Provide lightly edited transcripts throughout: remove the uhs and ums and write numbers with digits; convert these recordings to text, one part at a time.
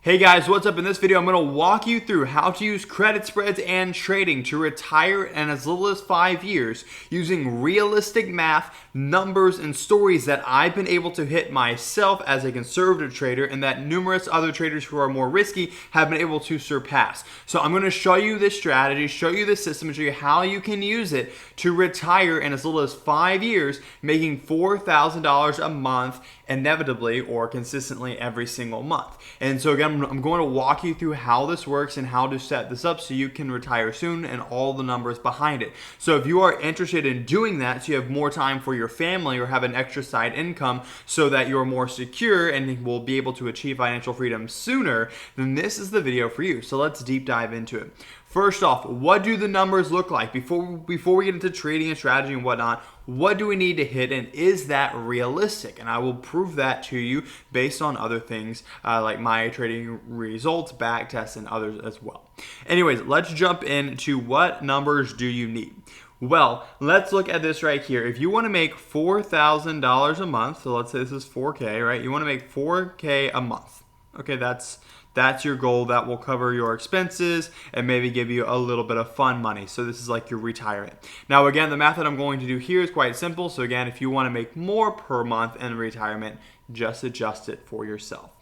Hey guys, what's up? In this video, I'm going to walk you through how to use credit spreads and trading to retire in as little as 5 years using realistic math, numbers, and stories that I've been able to hit myself as a conservative trader and that numerous other traders who are more risky have been able to surpass. So I'm going to show you this strategy, show you this system, and show you how you can use it to retire in as little as 5 years, making $4,000 a month inevitably or consistently every single month. And so again, I'm going to walk you through how this works and how to set this up so you can retire soon and all the numbers behind it. So if you are interested in doing that so you have more time for your family or have an extra side income so that you're more secure and will be able to achieve financial freedom sooner, then this is the video for you. So let's deep dive into it. First off, what do the numbers look like? Before we get into trading and strategy and whatnot, what do we need to hit, and is that realistic? And I will prove that to you based on other things like my trading results, back tests, and others as well. Anyways, let's jump into what numbers do you need. Well, let's look at this right here. If you want to make $4,000 a month, so let's say this is 4K, right? You want to make 4K a month. Okay, that's your goal. That will cover your expenses and maybe give you a little bit of fun money. So this is like your retirement. Now again, the math that I'm going to do here is quite simple. So again, if you want to make more per month in retirement, just adjust it for yourself.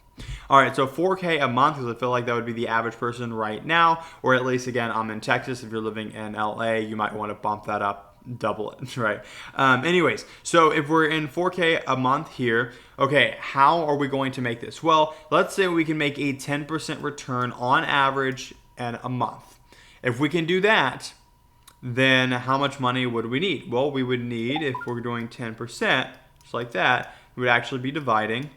All right, so 4K a month, because I feel like that would be the average person right now, or at least again, I'm in Texas. If you're living in LA, you might want to bump that up, double it, right? Anyways, so if we're in 4K a month here, okay, how are we going to make this? Well, let's say we can make a 10% return on average in a month. If we can do that, then how much money would we need? Well, we would need, if we're doing 10%, just like that, we would actually be dividing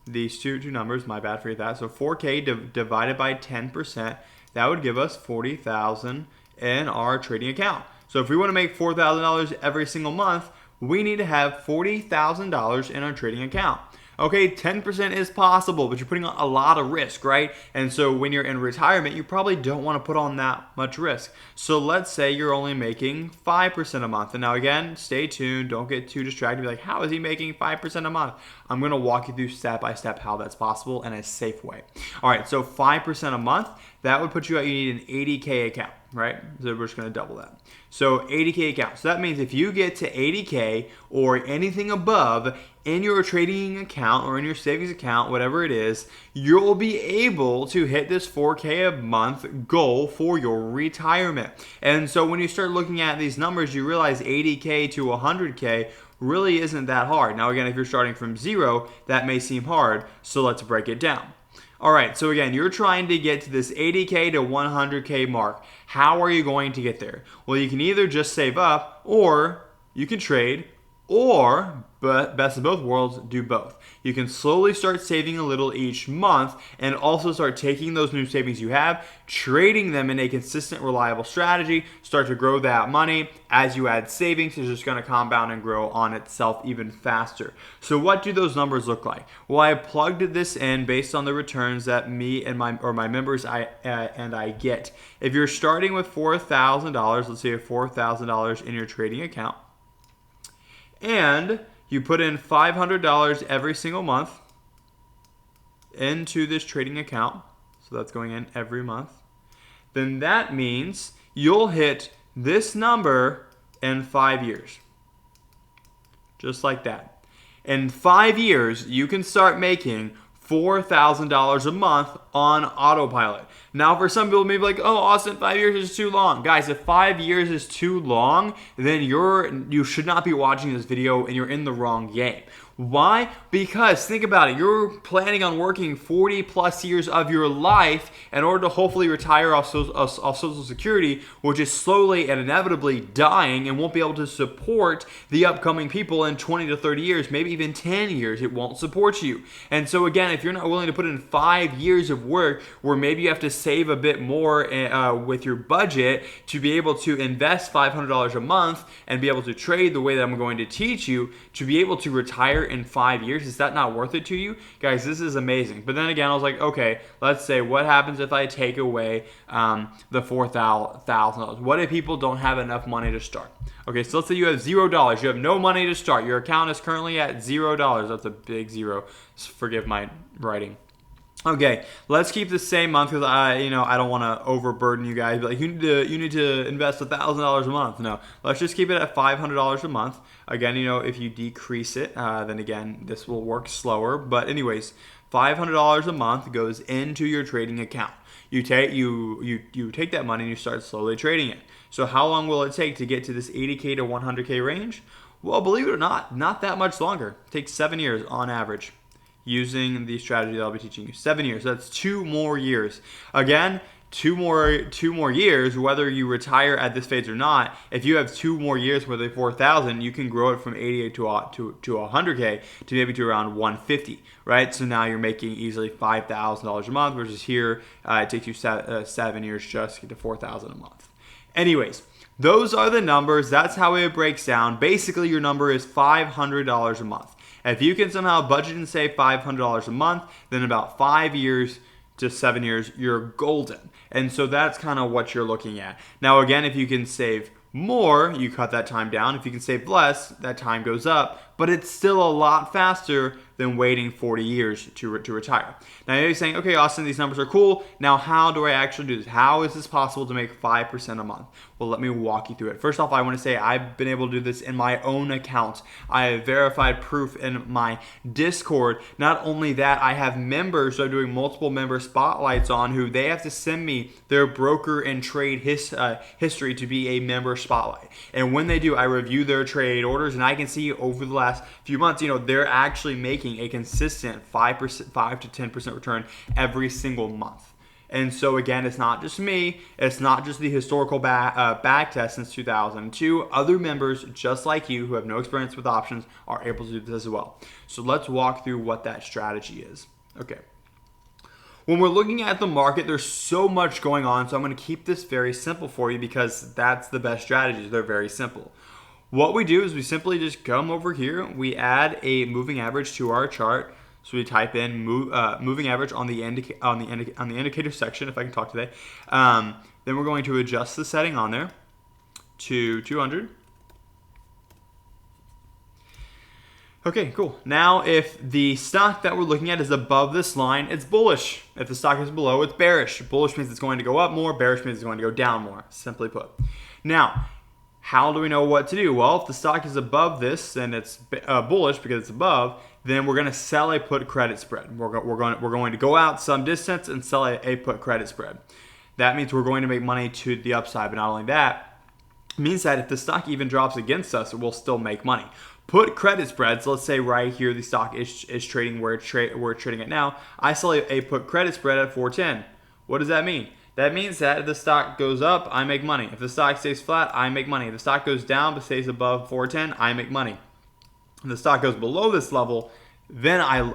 these two numbers, my bad for that. So 4K divided by 10%, that would give us $40,000 in our trading account. So if we want to make $4,000 every single month, we need to have $40,000 in our trading account. Okay, 10% is possible, but you're putting on a lot of risk, right? And so when you're in retirement, you probably don't want to put on that much risk. So let's say you're only making 5% a month. And now again, stay tuned. Don't get too distracted. Be like, how is he making 5% a month? I'm going to walk you through step by step how that's possible in a safe way. All right, so 5% a month, that would put you at, you need an 80K account, right? So we're just going to double that. So 80K account. So that means if you get to 80K or anything above in your trading account or in your savings account, whatever it is, you'll be able to hit this 4K a month goal for your retirement. And so when you start looking at these numbers, you realize 80K to 100K really isn't that hard. Now again, if you're starting from zero, that may seem hard. So let's break it down. All right, so again, you're trying to get to this 80K to 100K mark. How are you going to get there? Well, you can either just save up, or you can trade, or, but best of both worlds, do both. You can slowly start saving a little each month and also start taking those new savings you have, trading them in a consistent, reliable strategy, start to grow that money. As you add savings, it's just going to compound and grow on itself even faster. So what do those numbers look like? Well, I plugged this in based on the returns that me and my members I get. If you're starting with $4,000, let's say you have $4,000 in your trading account, and you put in $500 every single month into this trading account, so that's going in every month, then that means you'll hit this number in 5 years. Just like that. In 5 years, you can start making $4,000 a month on autopilot. Now, for some people, maybe like, oh, Austin, 5 years is too long. Guys, if 5 years is too long, then you should not be watching this video and you're in the wrong game. Why? Because think about it. You're planning on working 40 plus years of your life in order to hopefully retire off Social Security, which is slowly and inevitably dying and won't be able to support the upcoming people in 20 to 30 years, maybe even 10 years. It won't support you. And so again, if you're not willing to put in 5 years of work where maybe you have to save a bit more with your budget to be able to invest $500 a month and be able to trade the way that I'm going to teach you to be able to retire in 5 years, is that not worth it to you? Guys, this is amazing. But then again, I was like, okay, let's say what happens if I take away the $4,000? What if people don't have enough money to start? Okay, so let's say you have $0. You have no money to start. Your account is currently at $0. That's a big zero. Forgive my writing. Okay, let's keep the same month because I don't want to overburden you guys. But like you need to invest $1,000 a month. No, let's just keep it at $500 a month. Again, if you decrease it, then again this will work slower. But anyways, $500 a month goes into your trading account. You take that money and you start slowly trading it. So how long will it take to get to this 80K to 100K range? Well, believe it or not that much longer. It takes 7 years on average, using the strategy that I'll be teaching you. 7 years. That's 2 more years. Again, two more years, whether you retire at this phase or not. If you have 2 more years with a 4,000, you can grow it from 88 to 100K to maybe to around 150, right? So now you're making easily $5,000 a month, versus here it takes you 7 years just to get to 4,000 a month. Anyways, those are the numbers. That's how it breaks down. Basically, your number is $500 a month. If you can somehow budget and save $500 a month, then about 5 years to 7 years, you're golden. And so that's kind of what you're looking at. Now, again, if you can save more, you cut that time down. If you can save less, that time goes up. But it's still a lot faster than waiting 40 years to retire. Now you're saying, okay, Austin, these numbers are cool. Now how do I actually do this? How is this possible to make 5% a month? Well, let me walk you through it. First off, I want to say I've been able to do this in my own account. I have verified proof in my Discord. Not only that, I have members who I'm doing multiple member spotlights on, who they have to send me their broker and trade history to be a member spotlight. And when they do, I review their trade orders, and I can see over the last few months, they're actually making a consistent 5 to 10% return every single month. And so again, it's not just me. It's not just the historical back test since 2002. Other members just like you who have no experience with options are able to do this as well. So let's walk through what that strategy is. Okay. When we're looking at the market, there's so much going on. So I'm going to keep this very simple for you because that's the best strategies. They're very simple. What we do is we simply just come over here. We add a moving average to our chart. So we type in moving average on the indicator section, if I can talk today. Then we're going to adjust the setting on there to 200. Okay, cool. Now, if the stock that we're looking at is above this line, it's bullish. If the stock is below, it's bearish. Bullish means it's going to go up more. Bearish means it's going to go down more, simply put. Now, how do we know what to do? Well, if the stock is above this and it's bullish because it's above, then we're going to sell a put credit spread. We're going to go out some distance and sell a put credit spread. That means we're going to make money to the upside, but not only that, it means that if the stock even drops against us, we'll still make money. Put credit spreads, let's say right here the stock is trading where it's trading at now. I sell a put credit spread at 410. What does that mean? That means that if the stock goes up, I make money. If the stock stays flat, I make money. If the stock goes down but stays above 410, I make money. If the stock goes below this level, then I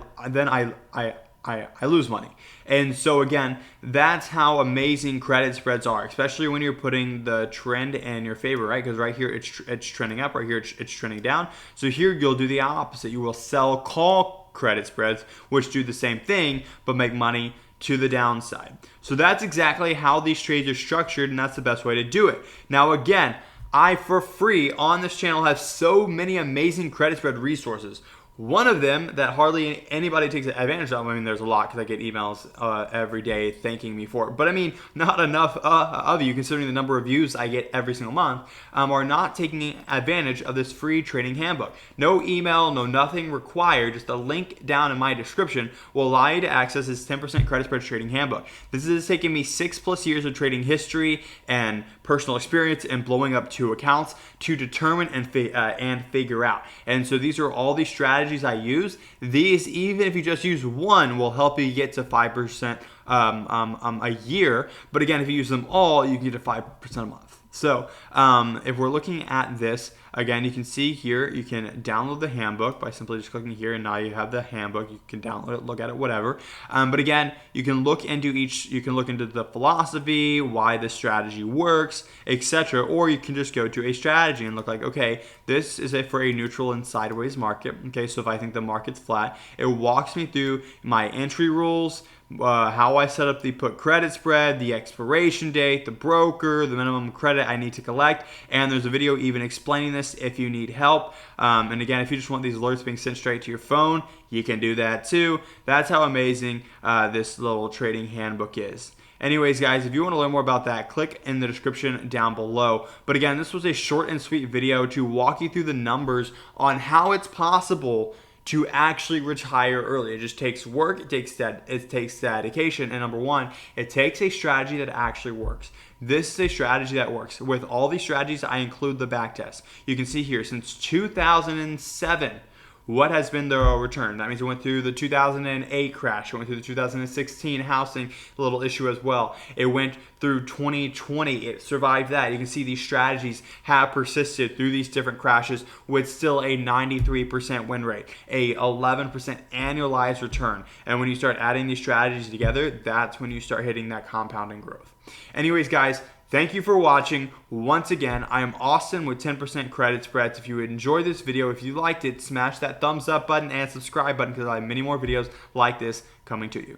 lose money. And so again, that's how amazing credit spreads are, especially when you're putting the trend in your favor, right? Because right here it's trending up, right here it's trending down. So here you'll do the opposite. You will sell call credit spreads, which do the same thing but make money to the downside. So that's exactly how these trades are structured, and that's the best way to do it. Now again, I for free on this channel have so many amazing credit spread resources. One of them that hardly anybody takes advantage of, I mean, there's a lot because I get emails every day thanking me for it. But I mean, not enough of you, considering the number of views I get every single month, are not taking advantage of this free trading handbook. No email, no nothing required, just a link down in my description will allow you to access this 10% credit spread trading handbook. This has taken me 6+ years of trading history and personal experience and blowing up 2 accounts to determine and figure out. And so these are all these strategies I use. These, even if you just use one, will help you get to 5% a year. But again, if you use them all, you can get to 5% a month. So if we're looking at this, again, you can see here, you can download the handbook by simply just clicking here, and now you have the handbook. You can download it, look at it, whatever. But again, you can look into the philosophy, why this strategy works, etc. Or you can just go to a strategy and look like, okay, this is for a neutral and sideways market. Okay, so if I think the market's flat, it walks me through my entry rules, how I set up the put credit spread, the expiration date, the broker, the minimum credit I need to collect, and there's a video even explaining business if you need help. And again, if you just want these alerts being sent straight to your phone, you can do that too. That's how amazing this little trading handbook is. Anyways, guys, if you want to learn more about that, click in the description down below. But again, this was a short and sweet video to walk you through the numbers on how it's possible to actually retire early. It just takes work, it takes dedication, and number one, it takes a strategy that actually works. This is a strategy that works. With all these strategies, I include the back test. You can see here, since 2007, what has been the return? That means it went through the 2008 crash. It went through the 2016 housing little issue as well. It went through 2020. It survived that. You can see these strategies have persisted through these different crashes with still a 93% win rate, a 11% annualized return. And when you start adding these strategies together, that's when you start hitting that compounding growth. Anyways, guys, thank you for watching. Once again, I am Austin with 10% Credit Spreads. If you enjoyed this video, if you liked it, smash that thumbs up button and subscribe button because I have many more videos like this coming to you.